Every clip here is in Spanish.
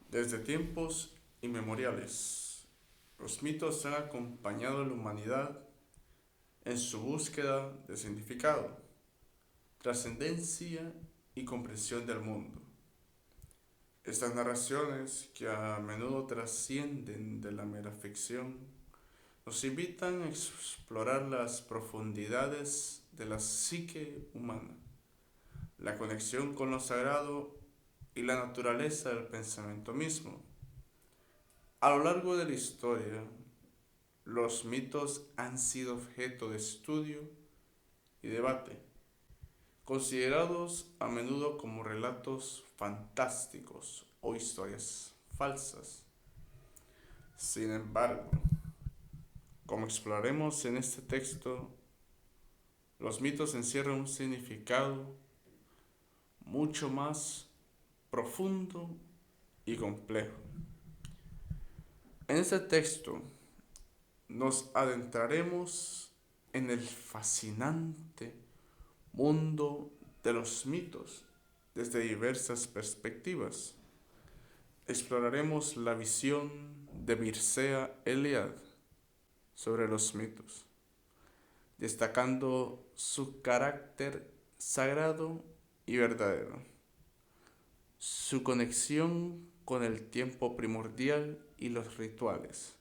Desde tiempos inmemoriales, los mitos han acompañado a la humanidad en su búsqueda de significado, trascendencia y comprensión del mundo. Estas narraciones, que a menudo trascienden de la mera ficción, nos invitan a explorar las profundidades de la psique humana, la conexión con lo sagrado y la naturaleza del pensamiento mismo. A lo largo de la historia, los mitos han sido objeto de estudio y debate, considerados a menudo como relatos fantásticos o historias falsas. Sin embargo, como exploraremos en este texto, los mitos encierran un significado mucho más profundo y complejo. En este texto nos adentraremos en el fascinante mundo de los mitos desde diversas perspectivas. Exploraremos la visión de Mircea Eliade sobre los mitos, destacando su carácter sagrado y verdadero, su conexión con el tiempo primordial y los rituales,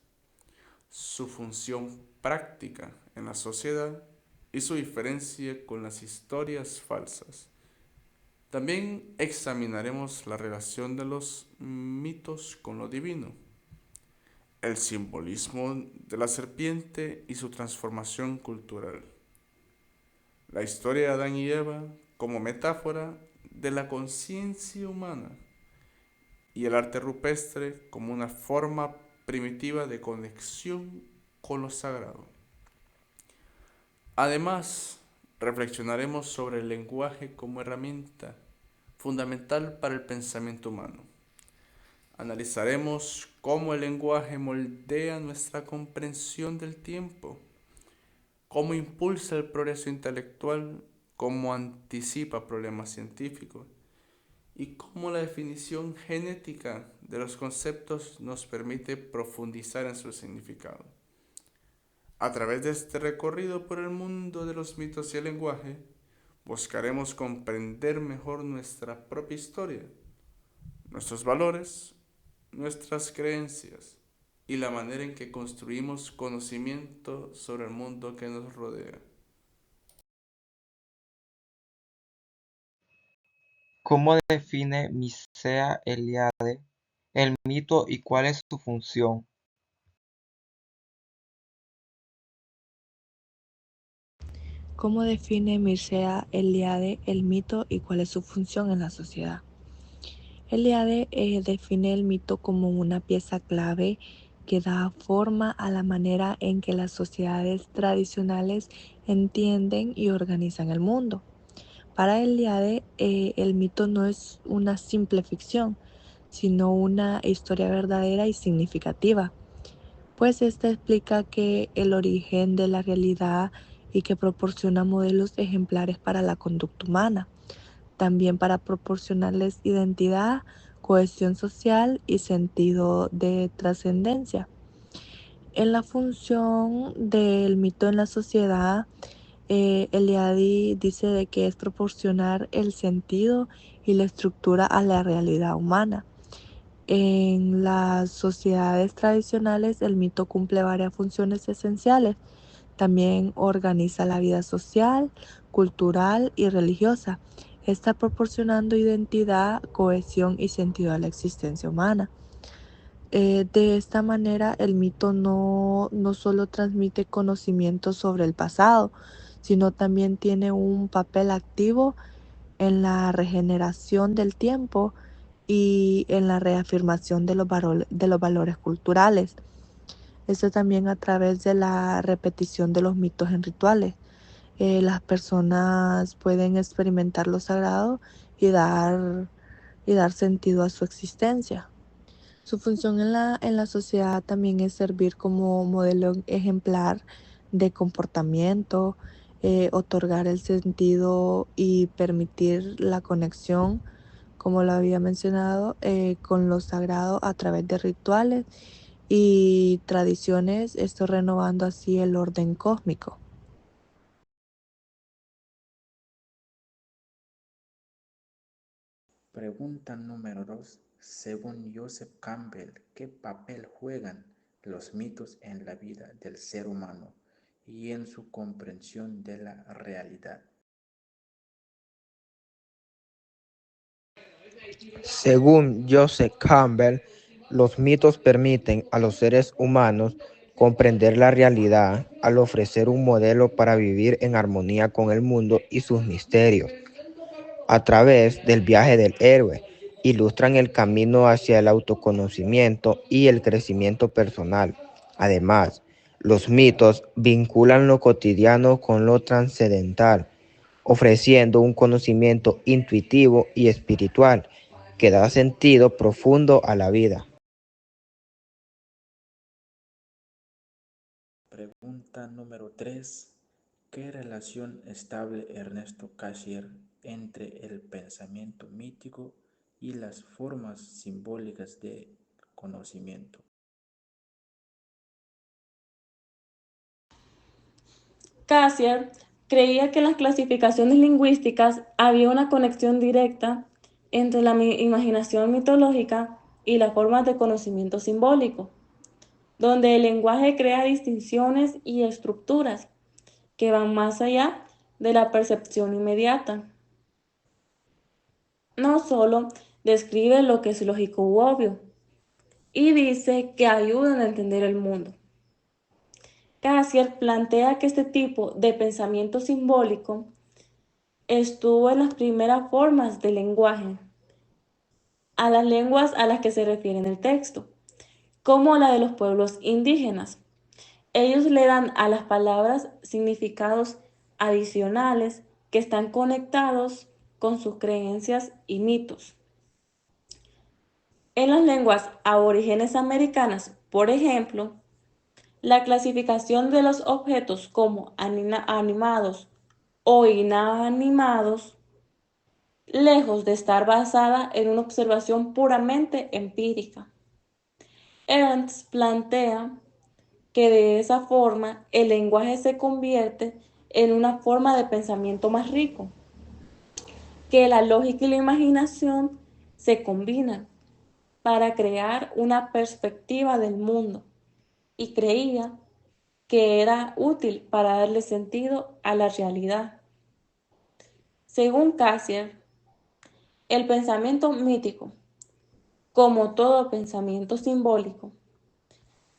su función práctica en la sociedad y su diferencia con las historias falsas. También examinaremos la relación de los mitos con lo divino, el simbolismo de la serpiente y su transformación cultural, la historia de Adán y Eva como metáfora de la conciencia humana y el arte rupestre como una forma primitiva de conexión con lo sagrado. Además, reflexionaremos sobre el lenguaje como herramienta fundamental para el pensamiento humano. Analizaremos cómo el lenguaje moldea nuestra comprensión del tiempo, cómo impulsa el progreso intelectual, cómo anticipa problemas científicos y cómo la definición genética de los conceptos nos permite profundizar en su significado. A través de este recorrido por el mundo de los mitos y el lenguaje, buscaremos comprender mejor nuestra propia historia, nuestros valores, nuestras creencias y la manera en que construimos conocimiento sobre el mundo que nos rodea. ¿Cómo define Mircea Eliade el mito y cuál es su función? ¿Cómo define Mircea Eliade el mito y cuál es su función en la sociedad? Eliade define el mito como una pieza clave que da forma a la manera en que las sociedades tradicionales entienden y organizan el mundo. Para Eliade, el mito no es una simple ficción, sino una historia verdadera y significativa, pues esta explica que el origen de la realidad y que proporciona modelos ejemplares para la conducta humana, también para proporcionarles identidad, cohesión social y sentido de trascendencia. En la función del mito en la sociedad, Eliade dice de que es proporcionar el sentido y la estructura a la realidad humana. En las sociedades tradicionales, el mito cumple varias funciones esenciales. También organiza la vida social, cultural y religiosa. Está proporcionando identidad, cohesión y sentido a la existencia humana. De esta manera, el mito no solo transmite conocimiento sobre el pasado, sino también tiene un papel activo en la regeneración del tiempo y en la reafirmación de los valores culturales. Esto también a través de la repetición de los mitos en rituales. Las personas pueden experimentar lo sagrado y dar sentido a su existencia. Su función en la sociedad también es servir como modelo ejemplar de comportamiento, otorgar el sentido y permitir la conexión como lo había mencionado, con lo sagrado a través de rituales y tradiciones, esto renovando así el orden cósmico. Pregunta número 2. Según Joseph Campbell, ¿qué papel juegan los mitos en la vida del ser humano y en su comprensión de la realidad? Según Joseph Campbell, los mitos permiten a los seres humanos comprender la realidad al ofrecer un modelo para vivir en armonía con el mundo y sus misterios. A través del viaje del héroe, ilustran el camino hacia el autoconocimiento y el crecimiento personal. Además, los mitos vinculan lo cotidiano con lo trascendental, ofreciendo un conocimiento intuitivo y espiritual que da sentido profundo a la vida. Pregunta número 3. ¿Qué relación establece Ernesto Cassirer entre el pensamiento mítico y las formas simbólicas de conocimiento? Cassirer creía que en las clasificaciones lingüísticas había una conexión directa entre la imaginación mitológica y las formas de conocimiento simbólico, donde el lenguaje crea distinciones y estructuras que van más allá de la percepción inmediata. No solo describe lo que es lógico u obvio, y dice que ayudan a entender el mundo. Cassirer plantea que este tipo de pensamiento simbólico estuvo en las primeras formas del lenguaje, a las lenguas a las que se refiere en el texto, como la de los pueblos indígenas. Ellos le dan a las palabras significados adicionales que están conectados con sus creencias y mitos. En las lenguas aborígenes americanas, por ejemplo, la clasificación de los objetos como animados o inanimados, lejos de estar basada en una observación puramente empírica. Ernst plantea que de esa forma el lenguaje se convierte en una forma de pensamiento más rico, que la lógica y la imaginación se combinan para crear una perspectiva del mundo, y creía que era útil para darle sentido a la realidad. Según Cassirer, el pensamiento mítico, como todo pensamiento simbólico,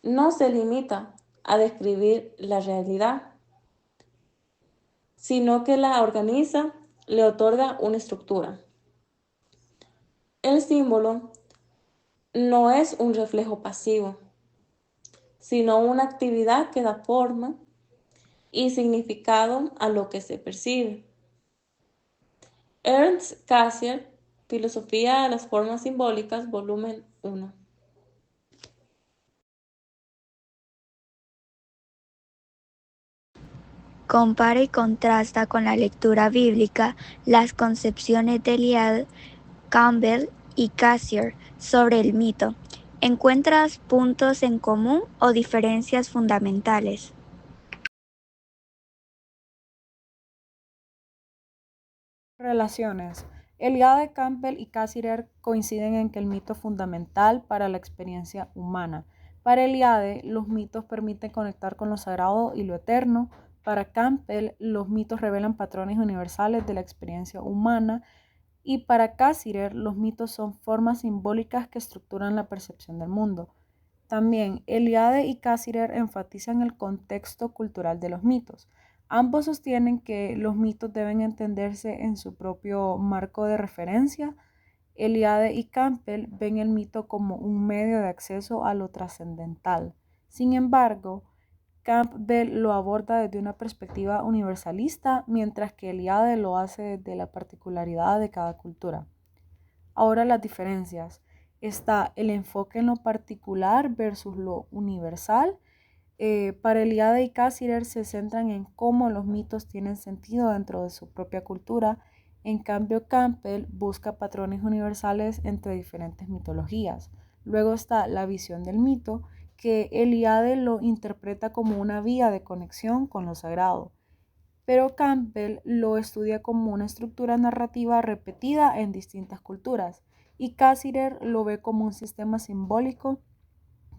no se limita a describir la realidad, sino que la organiza, le otorga una estructura. El símbolo no es un reflejo pasivo, sino una actividad que da forma y significado a lo que se percibe. Ernst Cassirer, Filosofía de las Formas Simbólicas, volumen 1. Compara y contrasta con la lectura bíblica las concepciones de Eliade, Campbell y Cassirer sobre el mito. ¿Encuentras puntos en común o diferencias fundamentales? Relaciones. Eliade, Campbell y Cassirer coinciden en que el mito es fundamental para la experiencia humana. Para Eliade, los mitos permiten conectar con lo sagrado y lo eterno. Para Campbell, los mitos revelan patrones universales de la experiencia humana. Y para Cassirer, los mitos son formas simbólicas que estructuran la percepción del mundo. También, Eliade y Cassirer enfatizan el contexto cultural de los mitos. Ambos sostienen que los mitos deben entenderse en su propio marco de referencia. Eliade y Campbell ven el mito como un medio de acceso a lo trascendental. Sin embargo, Campbell lo aborda desde una perspectiva universalista, mientras que Eliade lo hace desde la particularidad de cada cultura. Ahora las diferencias. Está el enfoque en lo particular versus lo universal. Para Eliade y Cassirer se centran en cómo los mitos tienen sentido dentro de su propia cultura En cambio, Campbell busca patrones universales entre diferentes mitologías. Luego está la visión del mito, que Eliade lo interpreta como una vía de conexión con lo sagrado, pero Campbell lo estudia como una estructura narrativa repetida en distintas culturas, y Cassirer lo ve como un sistema simbólico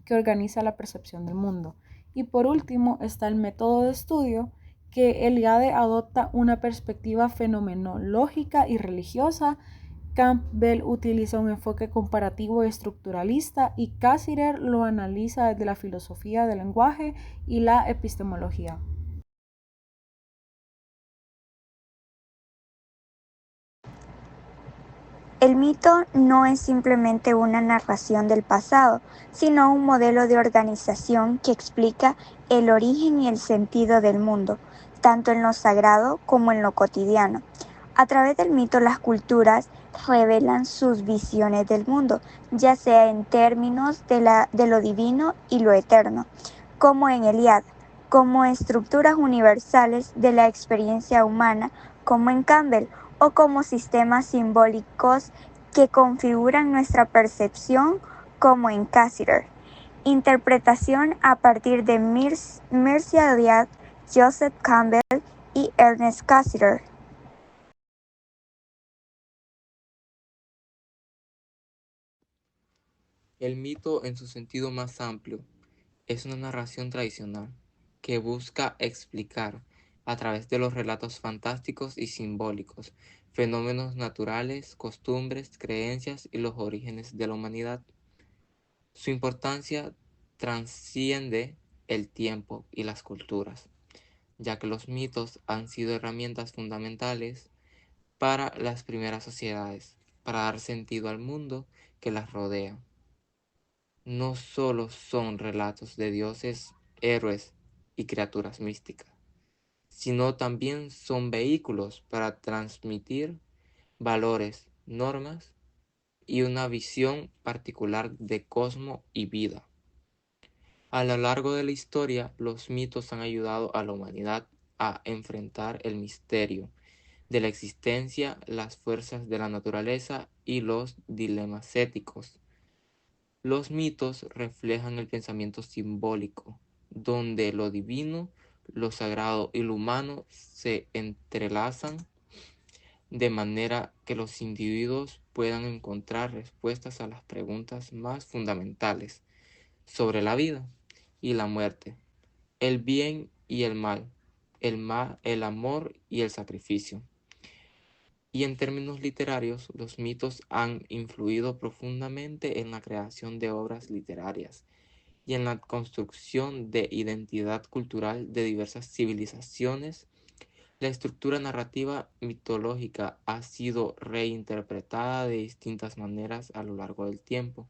que organiza la percepción del mundo. Y por último está el método de estudio, que Eliade adopta una perspectiva fenomenológica y religiosa. Campbell utiliza un enfoque comparativo y estructuralista, y Cassirer lo analiza desde la filosofía del lenguaje y la epistemología. El mito no es simplemente una narración del pasado, sino un modelo de organización que explica el origen y el sentido del mundo, tanto en lo sagrado como en lo cotidiano. A través del mito, las culturas revelan sus visiones del mundo, ya sea en términos de lo divino y lo eterno, como en Eliade, como estructuras universales de la experiencia humana, como en Campbell, o como sistemas simbólicos que configuran nuestra percepción, como en Cassirer. Interpretación a partir de Mircea Eliade, Joseph Campbell y Ernest Cassirer. El mito, en su sentido más amplio, es una narración tradicional que busca explicar, a través de los relatos fantásticos y simbólicos, fenómenos naturales, costumbres, creencias y los orígenes de la humanidad. Su importancia trasciende el tiempo y las culturas, ya que los mitos han sido herramientas fundamentales para las primeras sociedades, para dar sentido al mundo que las rodea. No solo son relatos de dioses, héroes y criaturas místicas, sino también son vehículos para transmitir valores, normas y una visión particular de cosmos y vida. A lo largo de la historia, los mitos han ayudado a la humanidad a enfrentar el misterio de la existencia, las fuerzas de la naturaleza y los dilemas éticos. Los mitos reflejan el pensamiento simbólico, donde lo divino, lo sagrado y lo humano se entrelazan de manera que los individuos puedan encontrar respuestas a las preguntas más fundamentales sobre la vida y la muerte, el bien y el mal, el amor y el sacrificio. Y en términos literarios, los mitos han influido profundamente en la creación de obras literarias y en la construcción de identidad cultural de diversas civilizaciones. La estructura narrativa mitológica ha sido reinterpretada de distintas maneras a lo largo del tiempo,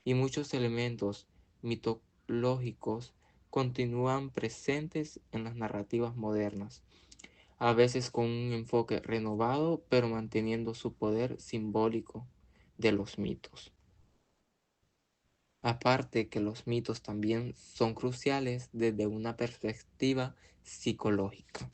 y muchos elementos mitológicos continúan presentes en las narrativas modernas, a veces con un enfoque renovado, pero manteniendo su poder simbólico de los mitos. Aparte que los mitos también son cruciales desde una perspectiva psicológica.